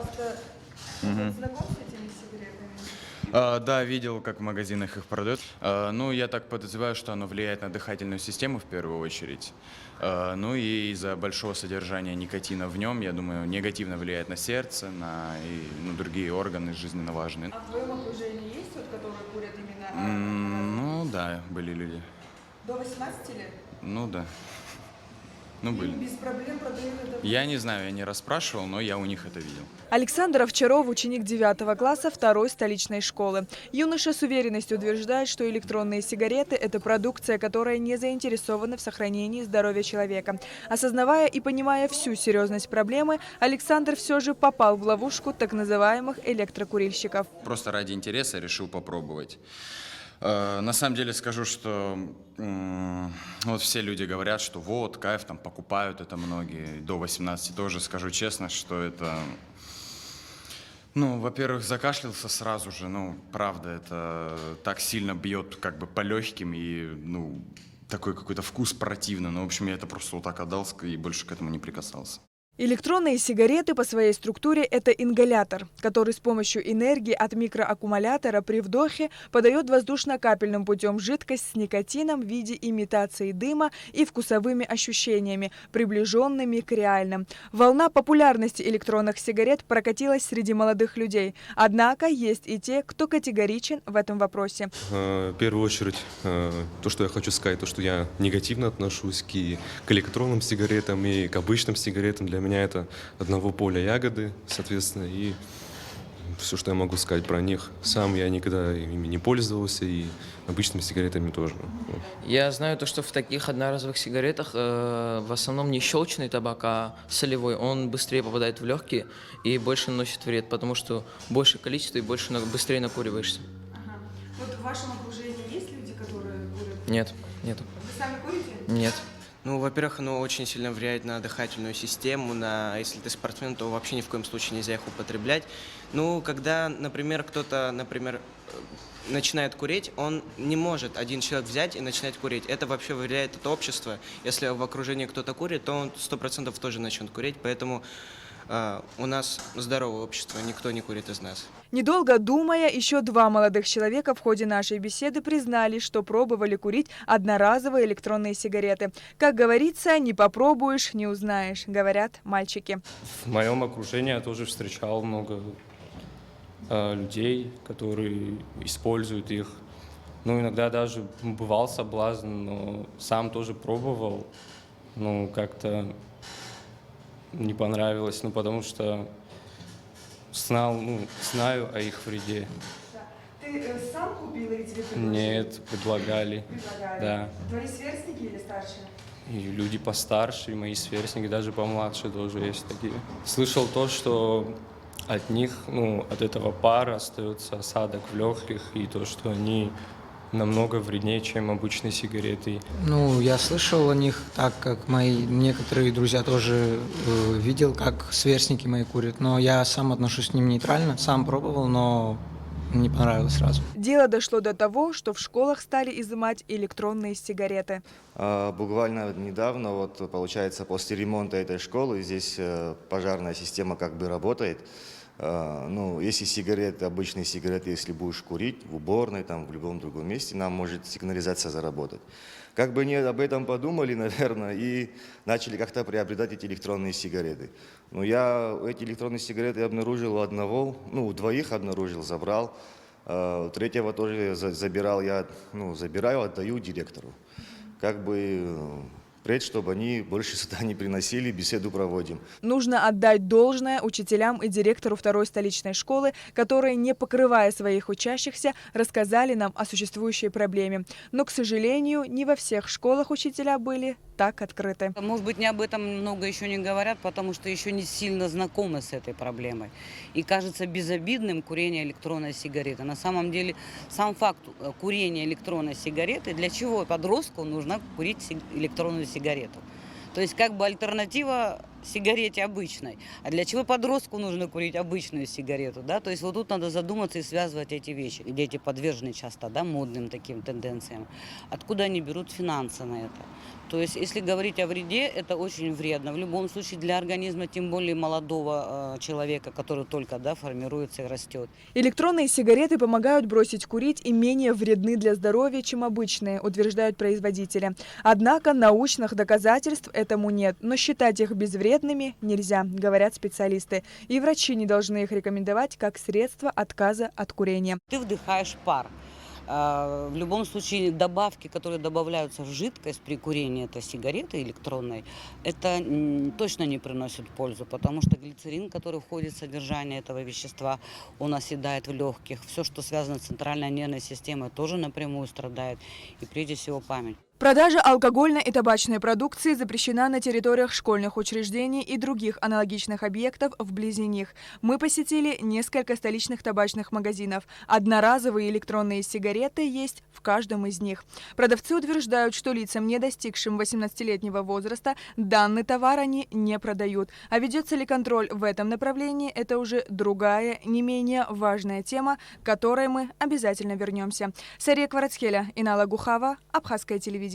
пожалуйста, Мгм. знаком с этими сигаретами? Да, видел, как в магазинах их продают. Ну, я так подозреваю, что оно влияет на дыхательную систему в первую очередь. Ну и из-за большого содержания никотина в нем, я думаю, негативно влияет на сердце, на другие органы жизненно важные. А в твоем окружении есть вот, которые курят именно Ну да, были люди. до 18 лет? Ну да. Ну, Им были. без проблем продают это? Я не знаю, я не расспрашивал, но я у них это видел. Александр Овчаров – ученик 9 класса 2 столичной школы. Юноша с уверенностью утверждает, что электронные сигареты – это продукция, которая не заинтересована в сохранении здоровья человека. Осознавая и понимая всю серьезность проблемы, Александр все же попал в ловушку так называемых электрокурильщиков. Просто ради интереса решил попробовать. На самом деле скажу, что вот все люди говорят, что вот, кайф, там покупают это многие, до 18 тоже. Скажу честно, что это, ну, во-первых, закашлялся сразу же, ну, правда, это так сильно бьет как бы по легким и, ну, такой какой-то вкус противно. Ну, в общем, я это просто вот так отдал и больше к этому не прикасался. Электронные сигареты по своей структуре – это ингалятор, который с помощью энергии от микроаккумулятора при вдохе подает воздушно-капельным путем жидкость с никотином в виде имитации дыма и вкусовыми ощущениями, приближенными к реальным. Волна популярности электронных сигарет прокатилась среди молодых людей. Однако есть и те, кто категоричен в этом вопросе. В первую очередь, то, что я хочу сказать, то, что я негативно отношусь к электронным сигаретам и к обычным сигаретам. Для меня это одного поля ягоды, соответственно, и все, что я могу сказать про них. Сам я никогда ими не пользовался, и обычными сигаретами тоже. Я знаю то, что в таких одноразовых сигаретах в основном не щелочный табак, а солевой. Он быстрее попадает в легкие и больше наносит вред, потому что больше количество и быстрее накуриваешься. Ага. Вот в вашем окружении есть люди, которые курят? Нет, нету. Вы сами курите? Нет. Ну, во-первых, оно очень сильно влияет на дыхательную систему, если ты спортсмен, то вообще ни в коем случае нельзя их употреблять. Ну, когда, например, кто-то, начинает курить, он не может один человек взять и начинать курить. Это вообще влияет от общества. Если в окружении кто-то курит, то он 100% тоже начнет курить, поэтому у нас здоровое общество, никто не курит из нас. Недолго думая, еще 2 молодых человека в ходе нашей беседы признали, что пробовали курить одноразовые электронные сигареты. Как говорится, не попробуешь, не узнаешь, говорят мальчики. В моем окружении я тоже встречал много людей, которые используют их. Ну, иногда даже бывал соблазн, но сам тоже пробовал. Ну, как-то не понравилось, потому что знаю о их вреде. Ты сам купил или тебе предложили? Нет, предлагали. Предлагали. Да. Твои сверстники или старшие? И люди постарше, и мои сверстники, даже помладше тоже есть такие. Слышал то, что от них, от этого пара остается осадок в легких, и то, что они намного вреднее, чем обычные сигареты. Ну, я слышал о них, так как мои некоторые друзья тоже видел, как сверстники мои курят, но я сам отношусь к ним нейтрально, сам пробовал, но не понравилось сразу. Дело дошло до того, что в школах стали изымать электронные сигареты. Буквально недавно, вот получается, после ремонта этой школы здесь пожарная система как бы работает. Ну, если сигареты, обычные сигареты, если будешь курить в уборной, там, в любом другом месте, нам может сигнализация заработать. Как бы они об этом подумали, наверное, и начали как-то приобретать эти электронные сигареты. Но я эти электронные сигареты обнаружил у одного, у 2 обнаружил, забрал. 3-го тоже забирал, забираю, отдаю директору. Как бы впредь, чтобы они больше сюда не приносили, беседу проводим. Нужно отдать должное учителям и директору 2 столичной школы, которые, не покрывая своих учащихся, рассказали нам о существующей проблеме. Но, к сожалению, не во всех школах учителя были так открыты. Может быть, не об этом много еще не говорят, потому что еще не сильно знакомы с этой проблемой. И кажется безобидным курение электронной сигареты. На самом деле, сам факт курения электронной сигареты, для чего подростку нужно курить электронную сигарету? То есть как бы альтернатива сигарете обычной. А для чего подростку нужно курить обычную сигарету? Да? То есть вот тут надо задуматься и связывать эти вещи. Дети подвержены часто модным таким тенденциям. Откуда они берут финансы на это? То есть, если говорить о вреде, это очень вредно. В любом случае для организма, тем более молодого человека, который только формируется и растет. Электронные сигареты помогают бросить курить и менее вредны для здоровья, чем обычные, утверждают производители. Однако научных доказательств этому нет, но считать их безвредными нельзя, говорят специалисты. И врачи не должны их рекомендовать как средство отказа от курения. Ты вдыхаешь пар. В любом случае добавки, которые добавляются в жидкость при курении этой сигареты электронной, это точно не приносит пользу, потому что глицерин, который входит в содержание этого вещества, он оседает в легких. Все, что связано с центральной нервной системой, тоже напрямую страдает, и прежде всего память. Продажа алкогольной и табачной продукции запрещена на территориях школьных учреждений и других аналогичных объектов вблизи них. Мы посетили несколько столичных табачных магазинов. Одноразовые электронные сигареты есть в каждом из них. Продавцы утверждают, что лицам, не достигшим 18-летнего возраста, данный товар они не продают. А ведется ли контроль в этом направлении, это уже другая, не менее важная тема, к которой мы обязательно вернемся. Сария Кварацхеля, Инала Гухава, Абхазское телевидение.